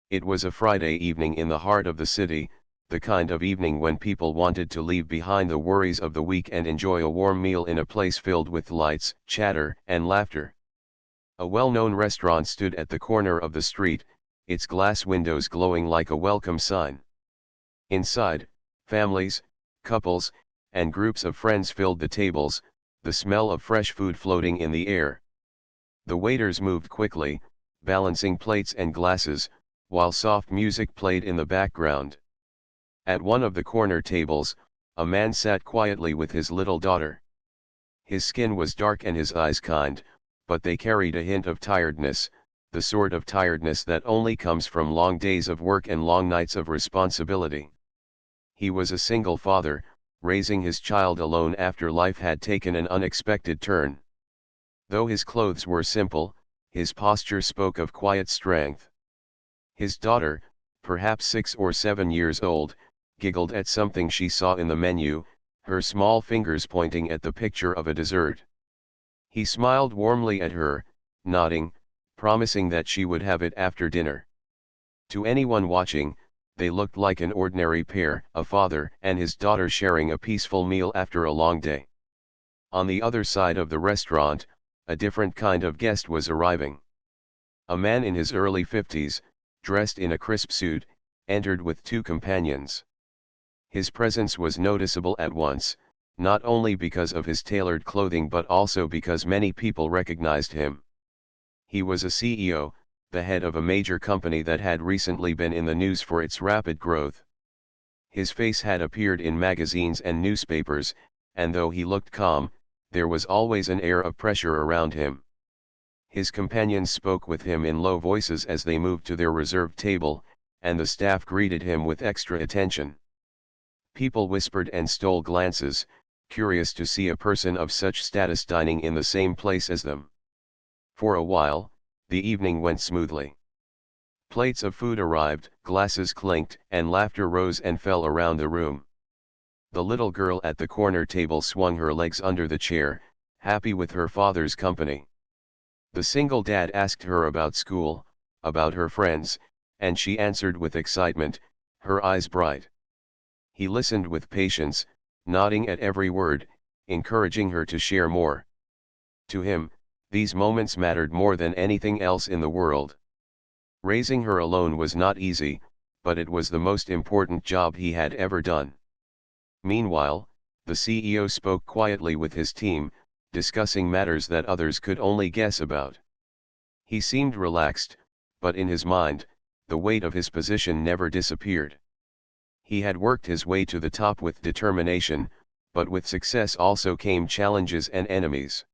It was a Friday evening in the heart of the city, the kind of evening when people wanted to leave behind the worries of the week and enjoy a warm meal in a place filled with lights, chatter, and laughter. A well-known restaurant stood at the corner of the street, its glass windows glowing like a welcome sign. Inside, families, couples, and groups of friends filled the tables, the smell of fresh food floating in the air. The waiters moved quickly, balancing plates and glasses, while soft music played in the background. At one of the corner tables, a man sat quietly with his little daughter. His skin was dark and his eyes kind, but they carried a hint of tiredness, the sort of tiredness that only comes from long days of work and long nights of responsibility. He was a single father, raising his child alone after life had taken an unexpected turn. Though his clothes were simple, his posture spoke of quiet strength. His daughter, perhaps 6 or 7 years old, giggled at something she saw in the menu, her small fingers pointing at the picture of a dessert. He smiled warmly at her, nodding, promising that she would have it after dinner. To anyone watching, they looked like an ordinary pair, a father and his daughter sharing a peaceful meal after a long day. On the other side of the restaurant, a different kind of guest was arriving. A man in his early 50s, dressed in a crisp suit, entered with 2 companions. His presence was noticeable at once, not only because of his tailored clothing but also because many people recognized him. He was a CEO, the head of a major company that had recently been in the news for its rapid growth. His face had appeared in magazines and newspapers, and though he looked calm, there was always an air of pressure around him. His companions spoke with him in low voices as they moved to their reserved table, and the staff greeted him with extra attention. People whispered and stole glances, curious to see a person of such status dining in the same place as them. For a while, the evening went smoothly. Plates of food arrived, glasses clinked, and laughter rose and fell around the room. The little girl at the corner table swung her legs under the chair, happy with her father's company. The single dad asked her about school, about her friends, and she answered with excitement, her eyes bright. He listened with patience, nodding at every word, encouraging her to share more. To him, these moments mattered more than anything else in the world. Raising her alone was not easy, but it was the most important job he had ever done. Meanwhile, the CEO spoke quietly with his team, discussing matters that others could only guess about. He seemed relaxed, but in his mind, the weight of his position never disappeared. He had worked his way to the top with determination, but with success also came challenges and enemies.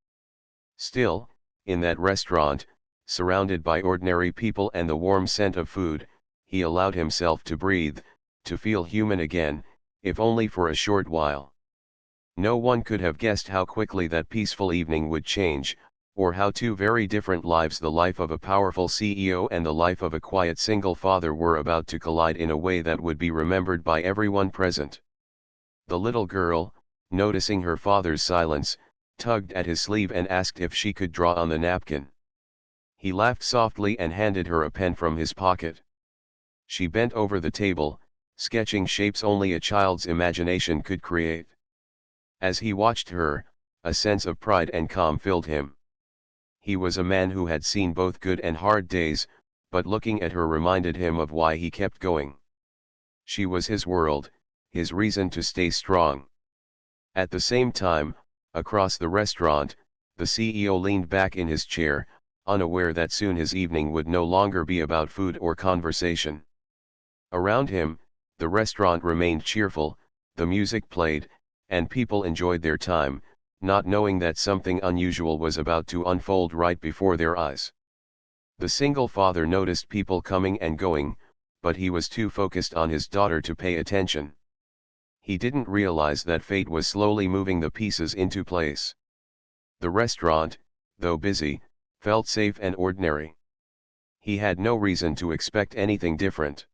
Still, in that restaurant, surrounded by ordinary people and the warm scent of food, he allowed himself to breathe, to feel human again, if only for a short while. No one could have guessed how quickly that peaceful evening would change, or how 2 very different lives, the life of a powerful CEO and the life of a quiet single father, were about to collide in a way that would be remembered by everyone present. The little girl, noticing her father's silence, tugged at his sleeve and asked if she could draw on the napkin. He laughed softly and handed her a pen from his pocket. She bent over the table, sketching shapes only a child's imagination could create. As he watched her, a sense of pride and calm filled him. He was a man who had seen both good and hard days, but looking at her reminded him of why he kept going. She was his world, his reason to stay strong. At the same time, across the restaurant, the CEO leaned back in his chair, unaware that soon his evening would no longer be about food or conversation. Around him, the restaurant remained cheerful, the music played, and people enjoyed their time, not knowing that something unusual was about to unfold right before their eyes. The single father noticed people coming and going, but he was too focused on his daughter to pay attention. He didn't realize that fate was slowly moving the pieces into place. The restaurant, though busy, felt safe and ordinary. He had no reason to expect anything different.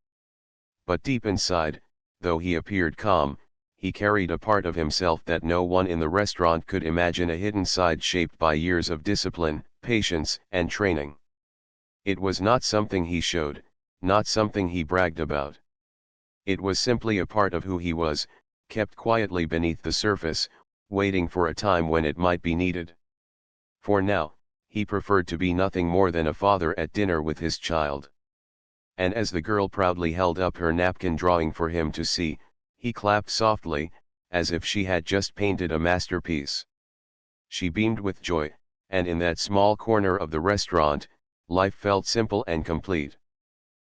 But deep inside, though he appeared calm, he carried a part of himself that no one in the restaurant could imagine, a hidden side shaped by years of discipline, patience, and training. It was not something he showed, not something he bragged about. It was simply a part of who he was, kept quietly beneath the surface, waiting for a time when it might be needed. For now, he preferred to be nothing more than a father at dinner with his child. And as the girl proudly held up her napkin drawing for him to see, he clapped softly, as if she had just painted a masterpiece. She beamed with joy, and in that small corner of the restaurant, life felt simple and complete.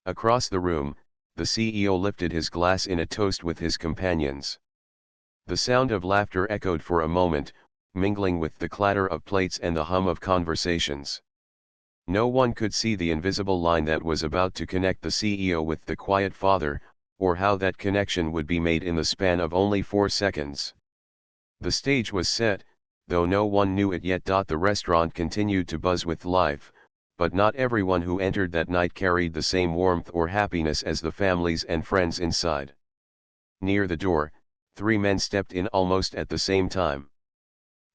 Across the room, the CEO lifted his glass in a toast with his companions. The sound of laughter echoed for a moment, mingling with the clatter of plates and the hum of conversations. No one could see the invisible line that was about to connect the CEO with the quiet father, or how that connection would be made in the span of only 4 seconds. The stage was set, though no one knew it yet. The restaurant continued to buzz with life, but not everyone who entered that night carried the same warmth or happiness as the families and friends inside. Near the door, 3 men stepped in almost at the same time.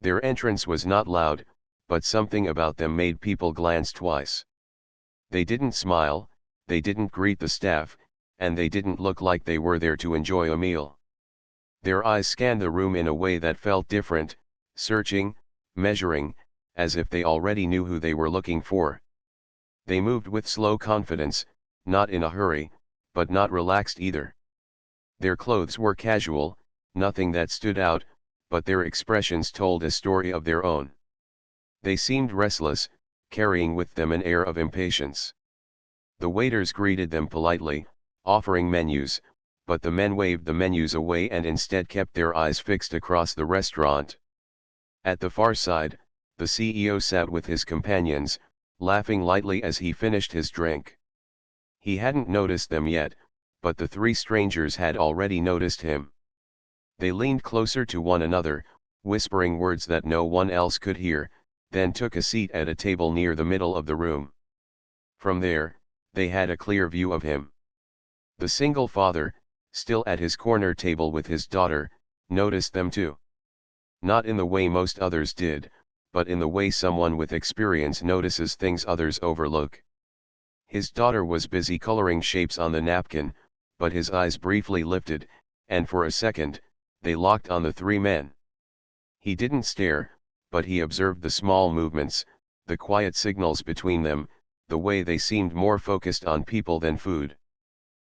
Their entrance was not loud, but something about them made people glance twice. They didn't smile, they didn't greet the staff, and they didn't look like they were there to enjoy a meal. Their eyes scanned the room in a way that felt different, searching, measuring, as if they already knew who they were looking for. They moved with slow confidence, not in a hurry, but not relaxed either. Their clothes were casual, nothing that stood out, but their expressions told a story of their own. They seemed restless, carrying with them an air of impatience. The waiters greeted them politely, offering menus, but the men waved the menus away and instead kept their eyes fixed across the restaurant. At the far side, the CEO sat with his companions, laughing lightly as he finished his drink. He hadn't noticed them yet, but the 3 strangers had already noticed him. They leaned closer to one another, whispering words that no one else could hear, then took a seat at a table near the middle of the room. From there, they had a clear view of him. The single father, still at his corner table with his daughter, noticed them too. Not in the way most others did, but in the way someone with experience notices things others overlook. His daughter was busy coloring shapes on the napkin, but his eyes briefly lifted, and for a second, they locked on the 3 men. He didn't stare, but he observed the small movements, the quiet signals between them, the way they seemed more focused on people than food.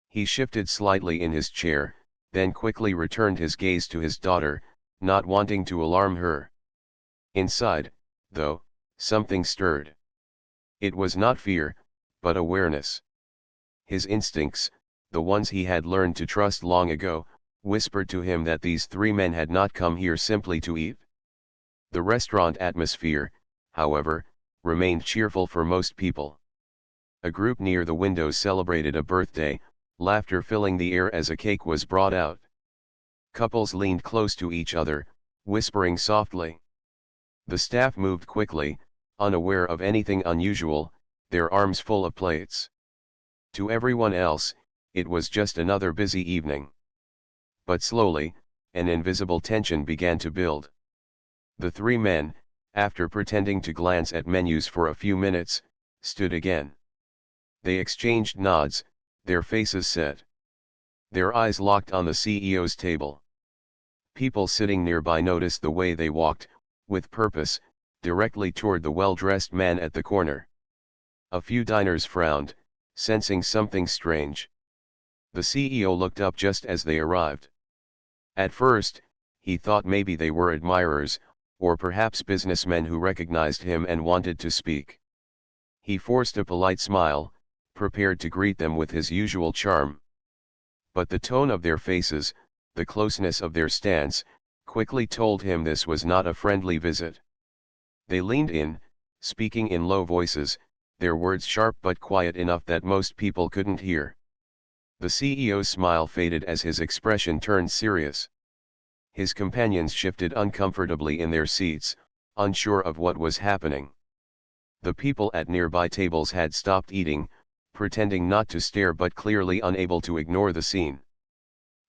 He shifted slightly in his chair, then quickly returned his gaze to his daughter, not wanting to alarm her. Inside, though, something stirred. It was not fear, but awareness. His instincts, the ones he had learned to trust long ago, whispered to him that these 3 men had not come here simply to eat. The restaurant atmosphere, however, remained cheerful for most people. A group near the windows celebrated a birthday, laughter filling the air as a cake was brought out. Couples leaned close to each other, whispering softly. The staff moved quickly, unaware of anything unusual, their arms full of plates. To everyone else, it was just another busy evening. But slowly, an invisible tension began to build. The 3 men, after pretending to glance at menus for a few minutes, stood again. They exchanged nods, their faces set. Their eyes locked on the CEO's table. People sitting nearby noticed the way they walked, with purpose, directly toward the well-dressed man at the corner. A few diners frowned, sensing something strange. The CEO looked up just as they arrived. At first, he thought maybe they were admirers, or perhaps businessmen who recognized him and wanted to speak. He forced a polite smile, prepared to greet them with his usual charm. But the tone of their faces, the closeness of their stance, quickly told him this was not a friendly visit. They leaned in, speaking in low voices, their words sharp but quiet enough that most people couldn't hear. The CEO's smile faded as his expression turned serious. His companions shifted uncomfortably in their seats, unsure of what was happening. The people at nearby tables had stopped eating, pretending not to stare but clearly unable to ignore the scene.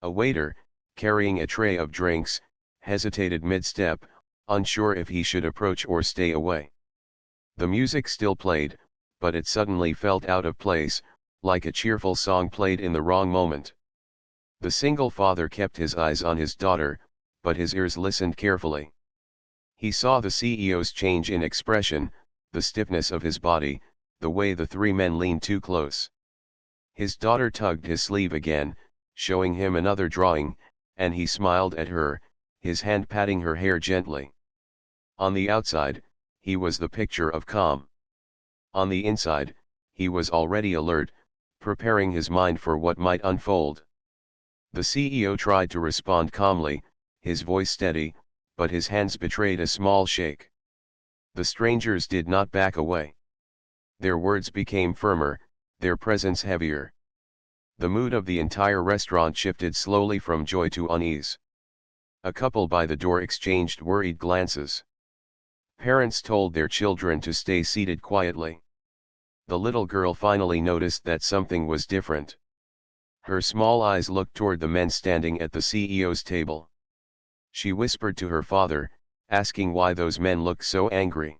A waiter, carrying a tray of drinks, hesitated mid-step, unsure if he should approach or stay away. The music still played, but it suddenly felt out of place, like a cheerful song played in the wrong moment. The single father kept his eyes on his daughter, but his ears listened carefully. He saw the CEO's change in expression, the stiffness of his body, the way the three men leaned too close. His daughter tugged his sleeve again, showing him another drawing, and he smiled at her, his hand patting her hair gently. On the outside, he was the picture of calm. On the inside, he was already alert, preparing his mind for what might unfold. The CEO tried to respond calmly, his voice steady, but his hands betrayed a small shake. The strangers did not back away. Their words became firmer, their presence heavier. The mood of the entire restaurant shifted slowly from joy to unease. A couple by the door exchanged worried glances. Parents told their children to stay seated quietly. The little girl finally noticed that something was different. Her small eyes looked toward the men standing at the CEO's table. She whispered to her father, asking why those men looked so angry.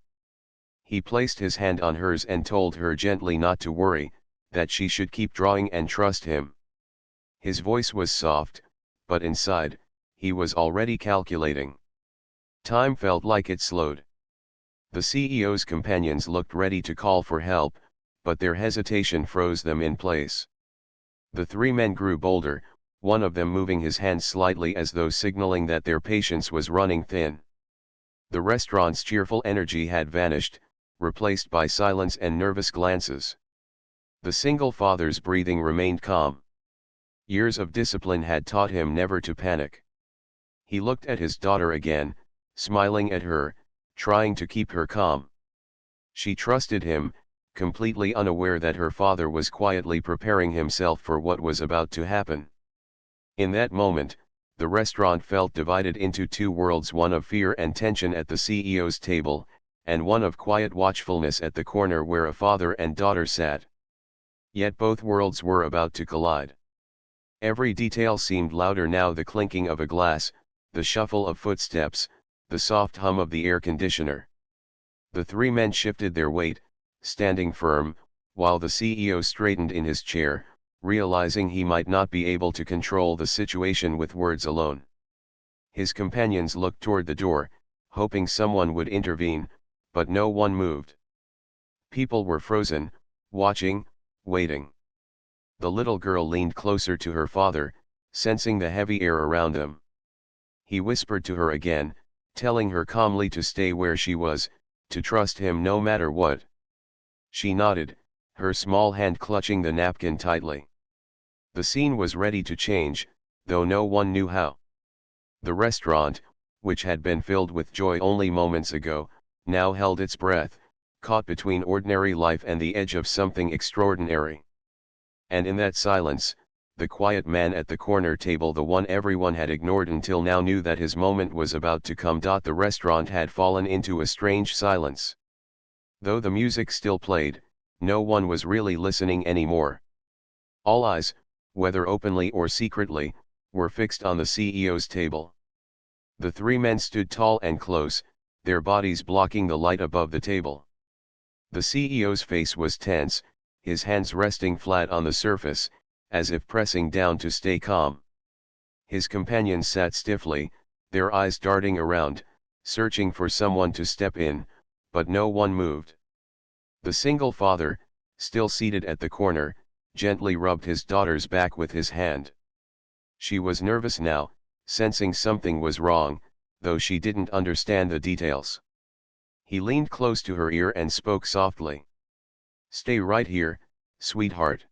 He placed his hand on hers and told her gently not to worry, that she should keep drawing and trust him. His voice was soft, but inside, he was already calculating. Time felt like it slowed. The CEO's companions looked ready to call for help, but their hesitation froze them in place. The three men grew bolder, one of them moving his hand slightly as though signaling that their patience was running thin. The restaurant's cheerful energy had vanished, replaced by silence and nervous glances. The single father's breathing remained calm. Years of discipline had taught him never to panic. He looked at his daughter again, smiling at her, trying to keep her calm. She trusted him, completely unaware that her father was quietly preparing himself for what was about to happen. In that moment, the restaurant felt divided into two worlds, one of fear and tension at the CEO's table, and one of quiet watchfulness at the corner where a father and daughter sat. Yet both worlds were about to collide. Every detail seemed louder now: the clinking of a glass, the shuffle of footsteps, the soft hum of the air conditioner. The three men shifted their weight, standing firm, while the CEO straightened in his chair, realizing he might not be able to control the situation with words alone. His companions looked toward the door, hoping someone would intervene, but no one moved. People were frozen, watching, waiting. The little girl leaned closer to her father, sensing the heavy air around them. He whispered to her again, telling her calmly to stay where she was, to trust him no matter what. She nodded, her small hand clutching the napkin tightly. The scene was ready to change, though no one knew how. The restaurant, which had been filled with joy only moments ago, now held its breath, caught between ordinary life and the edge of something extraordinary. And in that silence, the quiet man at the corner table, the one everyone had ignored until now, knew that his moment was about to come. The restaurant had fallen into a strange silence. Though the music still played, no one was really listening anymore. All eyes, whether openly or secretly, were fixed on the CEO's table. The three men stood tall and close, their bodies blocking the light above the table. The CEO's face was tense, his hands resting flat on the surface, as if pressing down to stay calm. His companions sat stiffly, their eyes darting around, searching for someone to step in, but no one moved. The single father, still seated at the corner, gently rubbed his daughter's back with his hand. She was nervous now, sensing something was wrong, though she didn't understand the details. He leaned close to her ear and spoke softly. "Stay right here, sweetheart.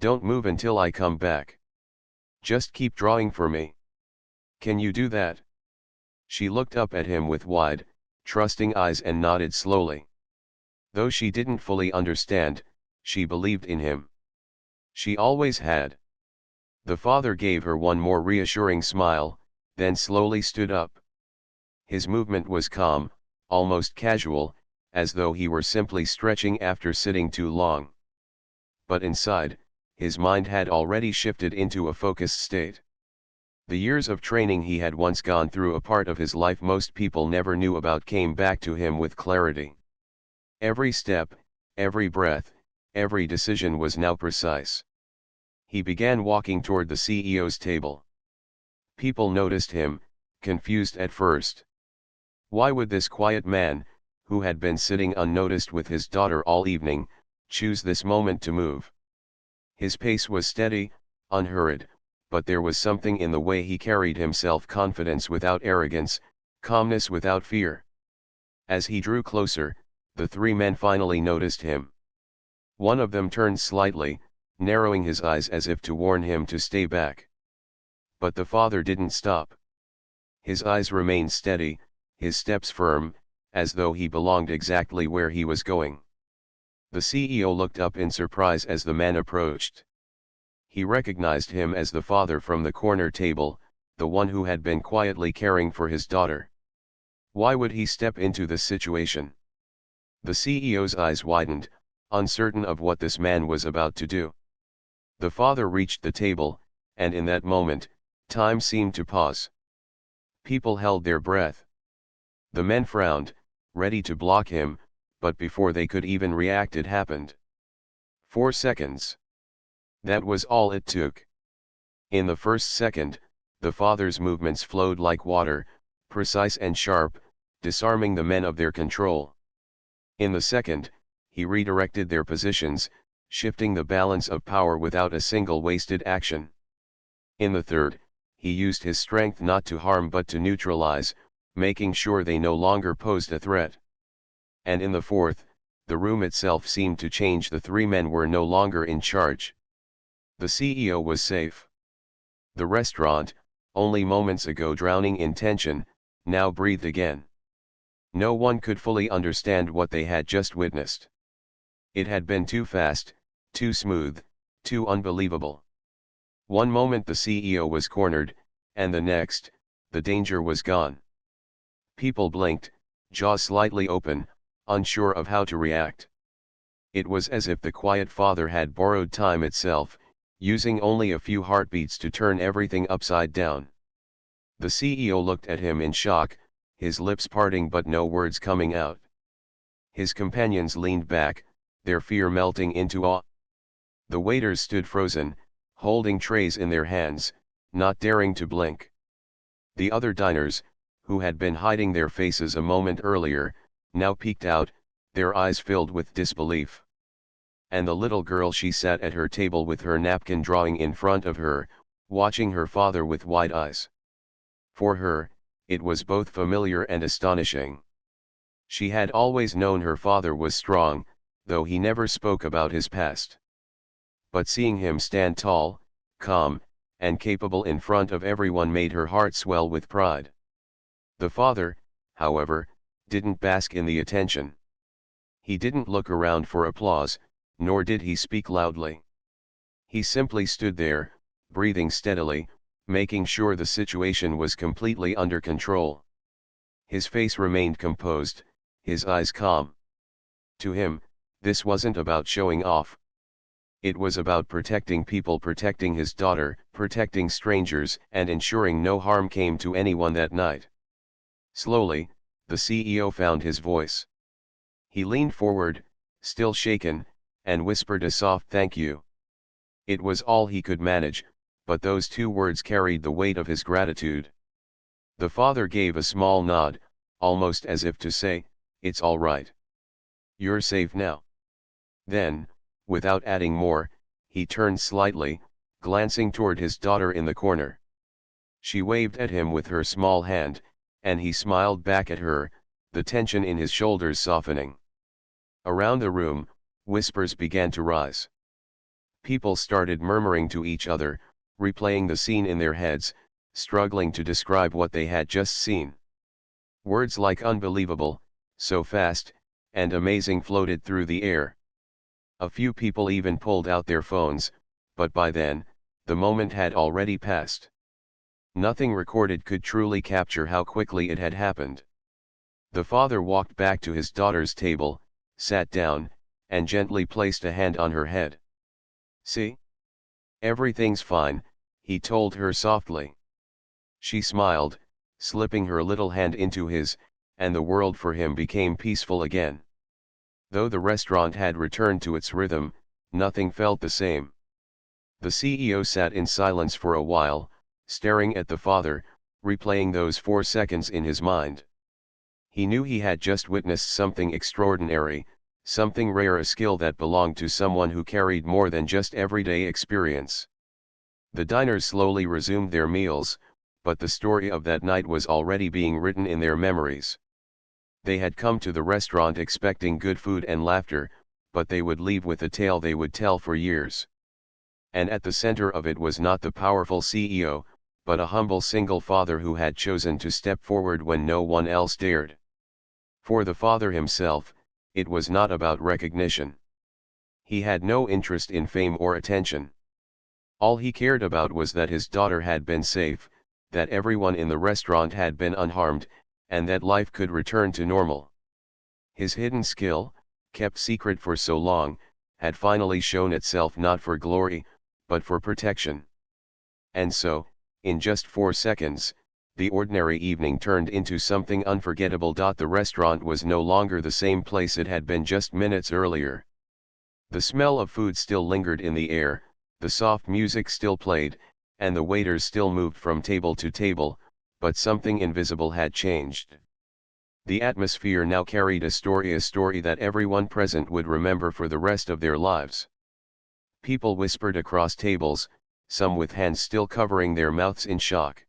Don't move until I come back. Just keep drawing for me. Can you do that?" She looked up at him with wide, trusting eyes and nodded slowly. Though she didn't fully understand, she believed in him. She always had. The father gave her one more reassuring smile, then slowly stood up. His movement was calm, almost casual, as though he were simply stretching after sitting too long. But inside, his mind had already shifted into a focused state. The years of training he had once gone through, a part of his life most people never knew about, came back to him with clarity. Every step, every breath, every decision was now precise. He began walking toward the CEO's table. People noticed him, confused at first. Why would this quiet man, who had been sitting unnoticed with his daughter all evening, choose this moment to move? His pace was steady, unhurried, but there was something in the way he carried himself: confidence without arrogance, calmness without fear. As he drew closer, the three men finally noticed him. One of them turned slightly, narrowing his eyes as if to warn him to stay back. But the father didn't stop. His eyes remained steady, his steps firm, as though he belonged exactly where he was going. The CEO looked up in surprise as the man approached. He recognized him as the father from the corner table, the one who had been quietly caring for his daughter. Why would he step into this situation? The CEO's eyes widened, uncertain of what this man was about to do. The father reached the table, and in that moment, time seemed to pause. People held their breath. The men frowned, ready to block him, but before they could even react, it happened. 4 seconds. That was all it took. In the first second, the father's movements flowed like water, precise and sharp, disarming the men of their control. In the second, he redirected their positions, shifting the balance of power without a single wasted action. In the third, he used his strength not to harm but to neutralize, making sure they no longer posed a threat. And in the fourth, the room itself seemed to change. The three men were no longer in charge. The CEO was safe. The restaurant, only moments ago drowning in tension, now breathed again. No one could fully understand what they had just witnessed. It had been too fast, too smooth, too unbelievable. One moment the CEO was cornered, and the next, the danger was gone. People blinked, jaws slightly open, unsure of how to react. It was as if the quiet father had borrowed time itself, using only a few heartbeats to turn everything upside down. The CEO looked at him in shock, his lips parting but no words coming out. His companions leaned back, their fear melting into awe. The waiters stood frozen, holding trays in their hands, not daring to blink. The other diners, who had been hiding their faces a moment earlier, now peeked out, their eyes filled with disbelief. And the little girl, she sat at her table with her napkin drawing in front of her, watching her father with wide eyes. For her, it was both familiar and astonishing. She had always known her father was strong, though he never spoke about his past. But seeing him stand tall, calm, and capable in front of everyone made her heart swell with pride. The father, however, didn't bask in the attention. He didn't look around for applause, nor did he speak loudly. He simply stood there, breathing steadily, making sure the situation was completely under control. His face remained composed, his eyes calm. To him, this wasn't about showing off. It was about protecting people, protecting his daughter, protecting strangers, and ensuring no harm came to anyone that night. Slowly, the CEO found his voice. He leaned forward, still shaken, and whispered a soft thank you. It was all he could manage, but those two words carried the weight of his gratitude. The father gave a small nod, almost as if to say, "It's all right. You're safe now." Then, without adding more, he turned slightly, glancing toward his daughter in the corner. She waved at him with her small hand, and he smiled back at her, the tension in his shoulders softening. Around the room, whispers began to rise. People started murmuring to each other, replaying the scene in their heads, struggling to describe what they had just seen. Words like unbelievable, so fast, and amazing floated through the air. A few people even pulled out their phones, but by then, the moment had already passed. Nothing recorded could truly capture how quickly it had happened. The father walked back to his daughter's table, sat down, and gently placed a hand on her head. "See? Everything's fine," he told her softly. She smiled, slipping her little hand into his, and the world for him became peaceful again. Though the restaurant had returned to its rhythm, Nothing felt the same. The CEO sat in silence for a while, staring at the father, replaying those 4 seconds in his mind. He knew he had just witnessed something extraordinary, something rare, a skill that belonged to someone who carried more than just everyday experience. The diners slowly resumed their meals, but the story of that night was already being written in their memories. They had come to the restaurant expecting good food and laughter, but they would leave with a tale they would tell for years. And at the center of it was not the powerful CEO, but a humble single father who had chosen to step forward when no one else dared. For the father himself, it was not about recognition. He had no interest in fame or attention. All he cared about was that his daughter had been safe, that everyone in the restaurant had been unharmed, and that life could return to normal. His hidden skill, kept secret for so long, had finally shown itself not for glory, but for protection. And so, in just 4 seconds, the ordinary evening turned into something unforgettable. The restaurant was no longer the same place it had been just minutes earlier. The smell of food still lingered in the air, the soft music still played, and the waiters still moved from table to table, but something invisible had changed. The atmosphere now carried a story that everyone present would remember for the rest of their lives. People whispered across tables, some with hands still covering their mouths in shock.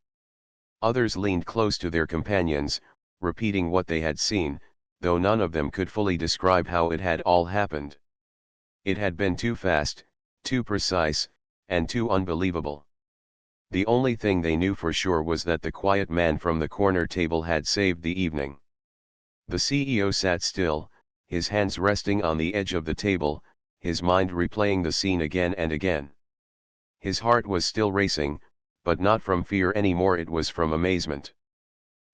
Others leaned close to their companions, repeating what they had seen, though none of them could fully describe how it had all happened. It had been too fast, too precise, and too unbelievable. The only thing they knew for sure was that the quiet man from the corner table had saved the evening. The CEO sat still, his hands resting on the edge of the table, his mind replaying the scene again and again. His heart was still racing, but not from fear anymore, it was from amazement.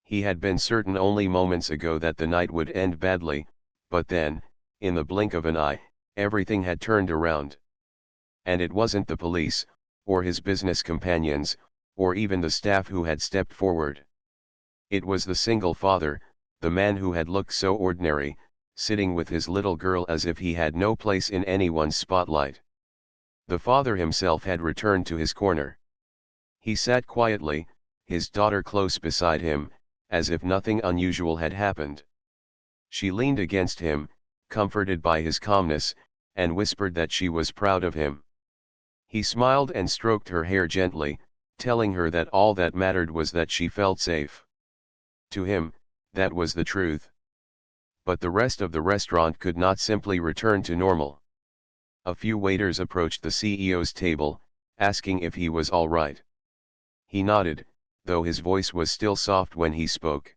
He had been certain only moments ago that the night would end badly, but then, in the blink of an eye, everything had turned around. And it wasn't the police, or his business companions, or even the staff who had stepped forward. It was the single father, the man who had looked so ordinary, sitting with his little girl as if he had no place in anyone's spotlight. The father himself had returned to his corner. He sat quietly, his daughter close beside him, as if nothing unusual had happened. She leaned against him, comforted by his calmness, and whispered that she was proud of him. He smiled and stroked her hair gently, telling her that all that mattered was that she felt safe. To him, that was the truth. But the rest of the restaurant could not simply return to normal. A few waiters approached the CEO's table, asking if he was all right. He nodded, though his voice was still soft when he spoke.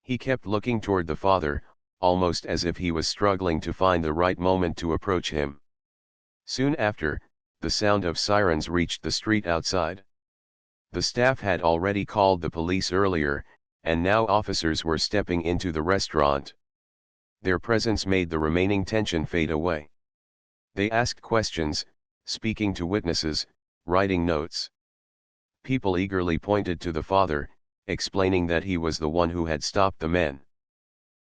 He kept looking toward the father, almost as if he was struggling to find the right moment to approach him. Soon after, the sound of sirens reached the street outside. The staff had already called the police earlier, and now officers were stepping into the restaurant. Their presence made the remaining tension fade away. They asked questions, speaking to witnesses, writing notes. People eagerly pointed to the father, explaining that he was the one who had stopped the men.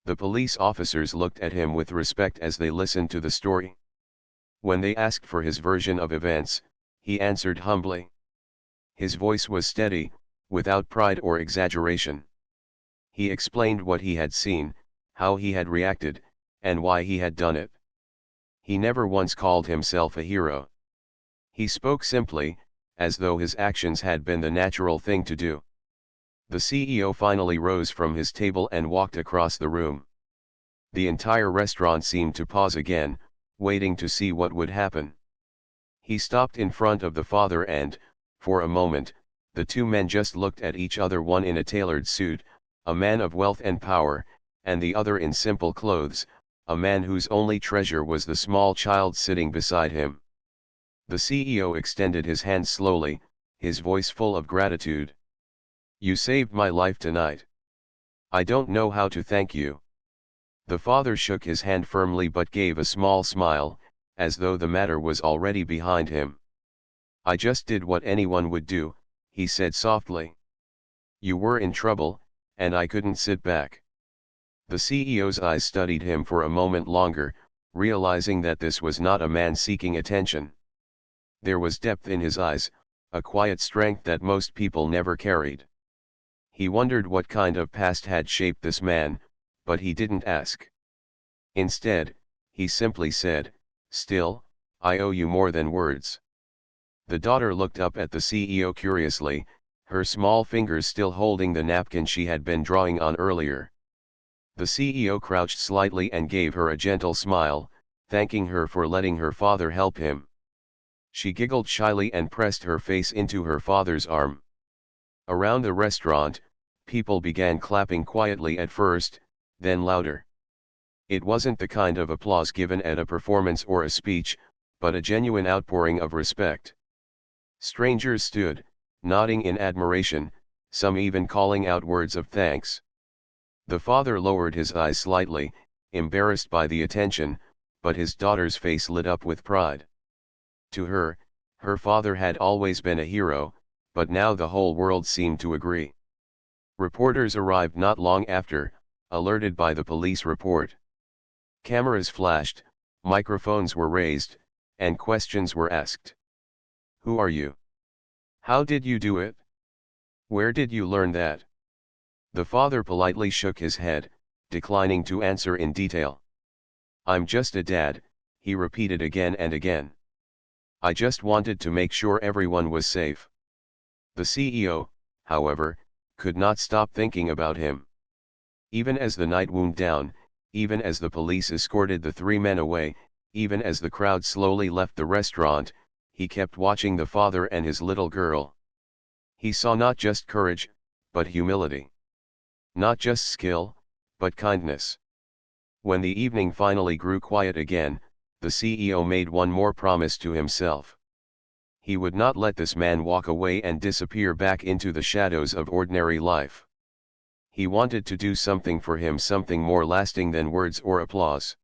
The police officers looked at him with respect as they listened to the story. When they asked for his version of events, he answered humbly. His voice was steady, without pride or exaggeration. He explained what he had seen, how he had reacted, and why he had done it. He never once called himself a hero. He spoke simply, as though his actions had been the natural thing to do. The CEO finally rose from his table and walked across the room. The entire restaurant seemed to pause again, waiting to see what would happen. He stopped in front of the father and, for a moment, the two men just looked at each other, one in a tailored suit, a man of wealth and power, and the other in simple clothes, a man whose only treasure was the small child sitting beside him. The CEO extended his hand slowly, his voice full of gratitude. "You saved my life tonight. I don't know how to thank you." The father shook his hand firmly but gave a small smile, as though the matter was already behind him. "I just did what anyone would do," he said softly. "You were in trouble, and I couldn't sit back." The CEO's eyes studied him for a moment longer, realizing that this was not a man seeking attention. There was depth in his eyes, a quiet strength that most people never carried. He wondered what kind of past had shaped this man, but he didn't ask. Instead, he simply said, "Still, I owe you more than words." The daughter looked up at the CEO curiously, her small fingers still holding the napkin she had been drawing on earlier. The CEO crouched slightly and gave her a gentle smile, thanking her for letting her father help him. She giggled shyly and pressed her face into her father's arm. Around the restaurant, people began clapping quietly at first, then louder. It wasn't the kind of applause given at a performance or a speech, but a genuine outpouring of respect. Strangers stood, nodding in admiration, some even calling out words of thanks. The father lowered his eyes slightly, embarrassed by the attention, but his daughter's face lit up with pride. To her, her father had always been a hero, but now the whole world seemed to agree. Reporters arrived not long after, alerted by the police report. Cameras flashed, microphones were raised, and questions were asked. Who are you? How did you do it? Where did you learn that? The father politely shook his head, declining to answer in detail. I'm just a dad, he repeated again and again. I just wanted to make sure everyone was safe. The CEO, however, could not stop thinking about him. Even as the night wound down, even as the police escorted the three men away, even as the crowd slowly left the restaurant, he kept watching the father and his little girl. He saw not just courage, but humility. Not just skill, but kindness. When the evening finally grew quiet again, the CEO made one more promise to himself. He would not let this man walk away and disappear back into the shadows of ordinary life. He wanted to do something for him, something more lasting than words or applause.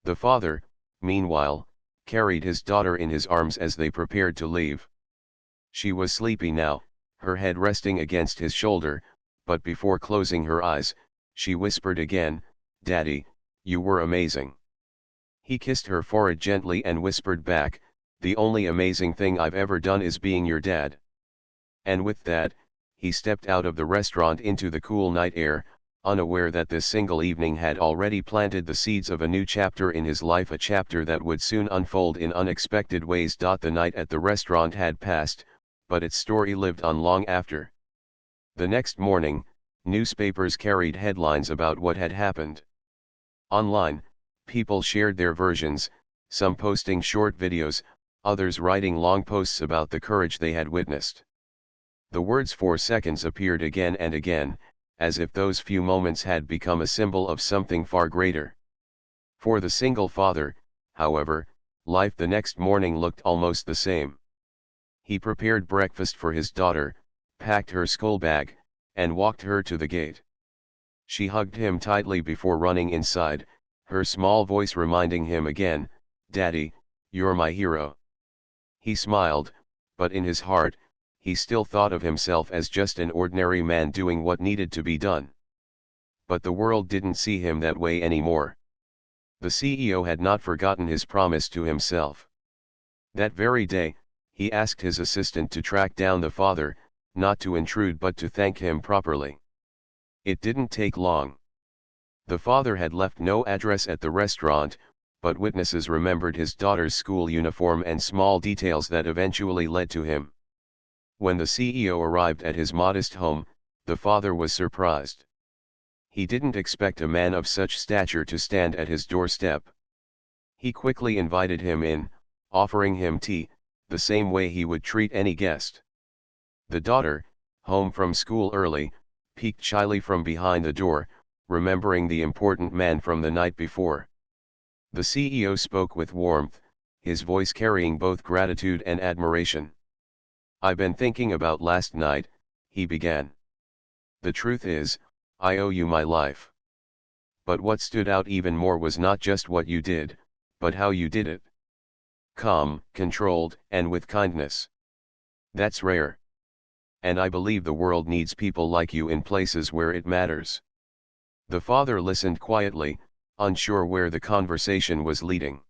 The father, meanwhile, carried his daughter in his arms as they prepared to leave. She was sleepy now, her head resting against his shoulder, but before closing her eyes, she whispered again, "Daddy, you were amazing." He kissed her forehead gently and whispered back, "The only amazing thing I've ever done is being your dad." And with that, he stepped out of the restaurant into the cool night air, unaware that this single evening had already planted the seeds of a new chapter in his life, a chapter that would soon unfold in unexpected ways. The night at the restaurant had passed, but its story lived on long after. The next morning, newspapers carried headlines about what had happened. Online, people shared their versions, some posting short videos, others writing long posts about the courage they had witnessed. The words 4 seconds appeared again and again, as if those few moments had become a symbol of something far greater. For the single father, however, life the next morning looked almost the same. He prepared breakfast for his daughter, packed her school bag, and walked her to the gate. She hugged him tightly before running inside, her small voice reminding him again, "Daddy, you're my hero." He smiled, but in his heart, he still thought of himself as just an ordinary man doing what needed to be done. But the world didn't see him that way anymore. The CEO had not forgotten his promise to himself. That very day, he asked his assistant to track down the father, not to intrude but to thank him properly. It didn't take long. The father had left no address at the restaurant, but witnesses remembered his daughter's school uniform and small details that eventually led to him. When the CEO arrived at his modest home, the father was surprised. He didn't expect a man of such stature to stand at his doorstep. He quickly invited him in, offering him tea, the same way he would treat any guest. The daughter, home from school early, peeked shyly from behind the door, remembering the important man from the night before. The CEO spoke with warmth, his voice carrying both gratitude and admiration. "I've been thinking about last night," he began. "The truth is, I owe you my life. But what stood out even more was not just what you did, but how you did it. Calm, controlled, and with kindness. That's rare. And I believe the world needs people like you in places where it matters." The father listened quietly, unsure where the conversation was leading.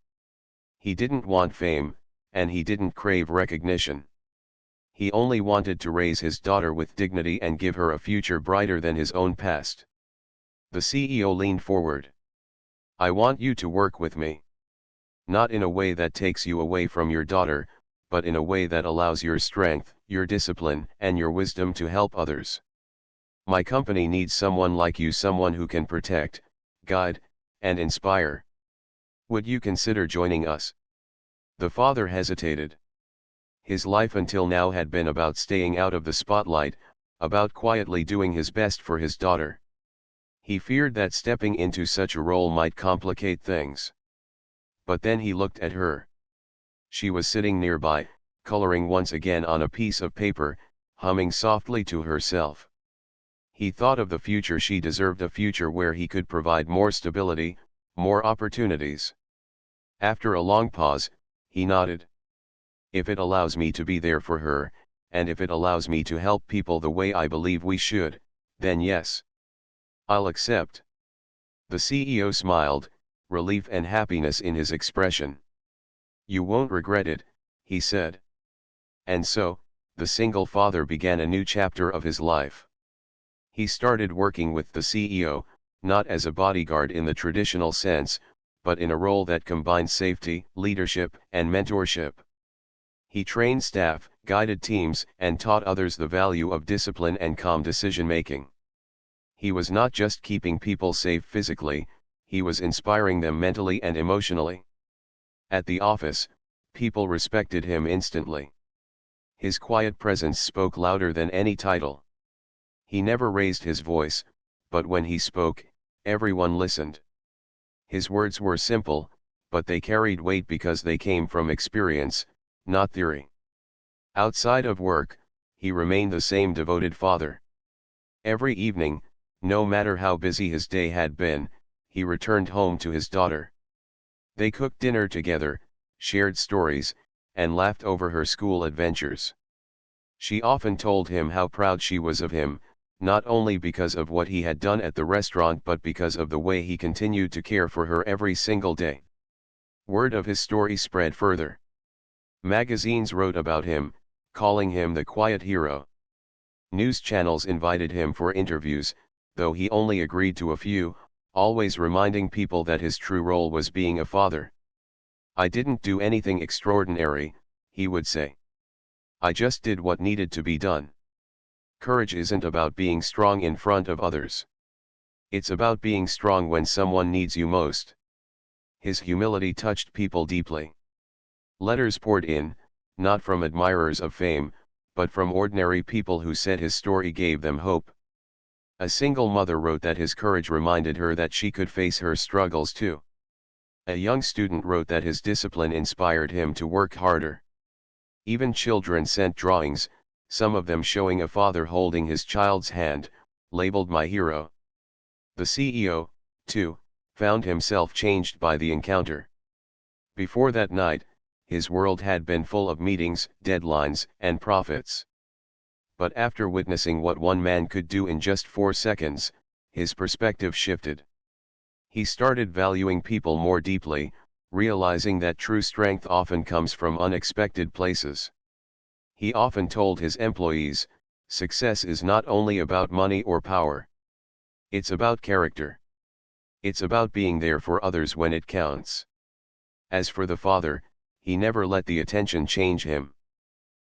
He didn't want fame, and he didn't crave recognition. He only wanted to raise his daughter with dignity and give her a future brighter than his own past. The CEO leaned forward. "I want you to work with me. Not in a way that takes you away from your daughter, but in a way that allows your strength, your discipline, and your wisdom to help others. My company needs someone like you, someone who can protect, guide, and inspire. Would you consider joining us?" The father hesitated. His life until now had been about staying out of the spotlight, about quietly doing his best for his daughter. He feared that stepping into such a role might complicate things. But then he looked at her. She was sitting nearby, coloring once again on a piece of paper, humming softly to herself. He thought of the future she deserved, a future where he could provide more stability, more opportunities. After a long pause, he nodded. "If it allows me to be there for her, and if it allows me to help people the way I believe we should, then yes. I'll accept." The CEO smiled, relief and happiness in his expression. "You won't regret it," he said. And so, the single father began a new chapter of his life. He started working with the CEO, not as a bodyguard in the traditional sense, but in a role that combined safety, leadership, and mentorship. He trained staff, guided teams, and taught others the value of discipline and calm decision-making. He was not just keeping people safe physically, he was inspiring them mentally and emotionally. At the office, people respected him instantly. His quiet presence spoke louder than any title. He never raised his voice, but when he spoke, everyone listened. His words were simple, but they carried weight because they came from experience, not theory. Outside of work, he remained the same devoted father. Every evening, no matter how busy his day had been, he returned home to his daughter. They cooked dinner together, shared stories, and laughed over her school adventures. She often told him how proud she was of him, not only because of what he had done at the restaurant but because of the way he continued to care for her every single day. Word of his story spread further. Magazines wrote about him, calling him the quiet hero. News channels invited him for interviews, though he only agreed to a few, always reminding people that his true role was being a father. "I didn't do anything extraordinary," he would say. "I just did what needed to be done." Courage isn't about being strong in front of others. It's about being strong when someone needs you most. His humility touched people deeply. Letters poured in, not from admirers of fame, but from ordinary people who said his story gave them hope. A single mother wrote that his courage reminded her that she could face her struggles too. A young student wrote that his discipline inspired him to work harder. Even children sent drawings, some of them showing a father holding his child's hand, labeled "My Hero." The CEO, too, found himself changed by the encounter. Before that night, his world had been full of meetings, deadlines, and profits. But after witnessing what one man could do in just 4 seconds, his perspective shifted. He started valuing people more deeply, realizing that true strength often comes from unexpected places. He often told his employees, "Success is not only about money or power. It's about character. It's about being there for others when it counts." As for the father, he never let the attention change him.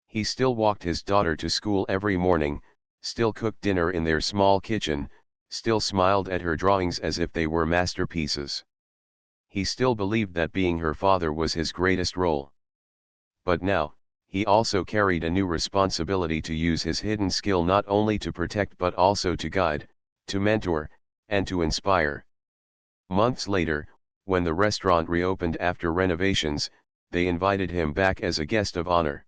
He still walked his daughter to school every morning, still cooked dinner in their small kitchen, still smiled at her drawings as if they were masterpieces. He still believed that being her father was his greatest role. But now, he also carried a new responsibility to use his hidden skill not only to protect but also to guide, to mentor, and to inspire. Months later, when the restaurant reopened after renovations, they invited him back as a guest of honor.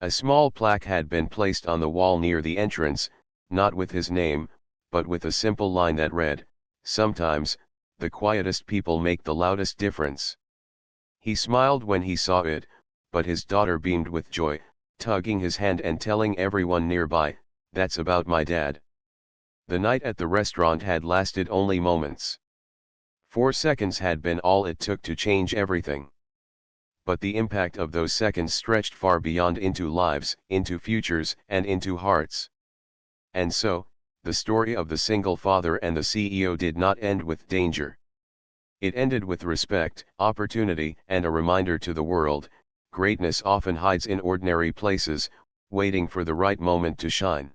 A small plaque had been placed on the wall near the entrance, not with his name, but with a simple line that read, "Sometimes, the quietest people make the loudest difference." He smiled when he saw it, but his daughter beamed with joy, tugging his hand and telling everyone nearby, "That's about my dad." The night at the restaurant had lasted only moments. 4 seconds had been all it took to change everything. But the impact of those seconds stretched far beyond into lives, into futures, and into hearts. And so, the story of the single father and the CEO did not end with danger. It ended with respect, opportunity, and a reminder to the world: greatness often hides in ordinary places, waiting for the right moment to shine.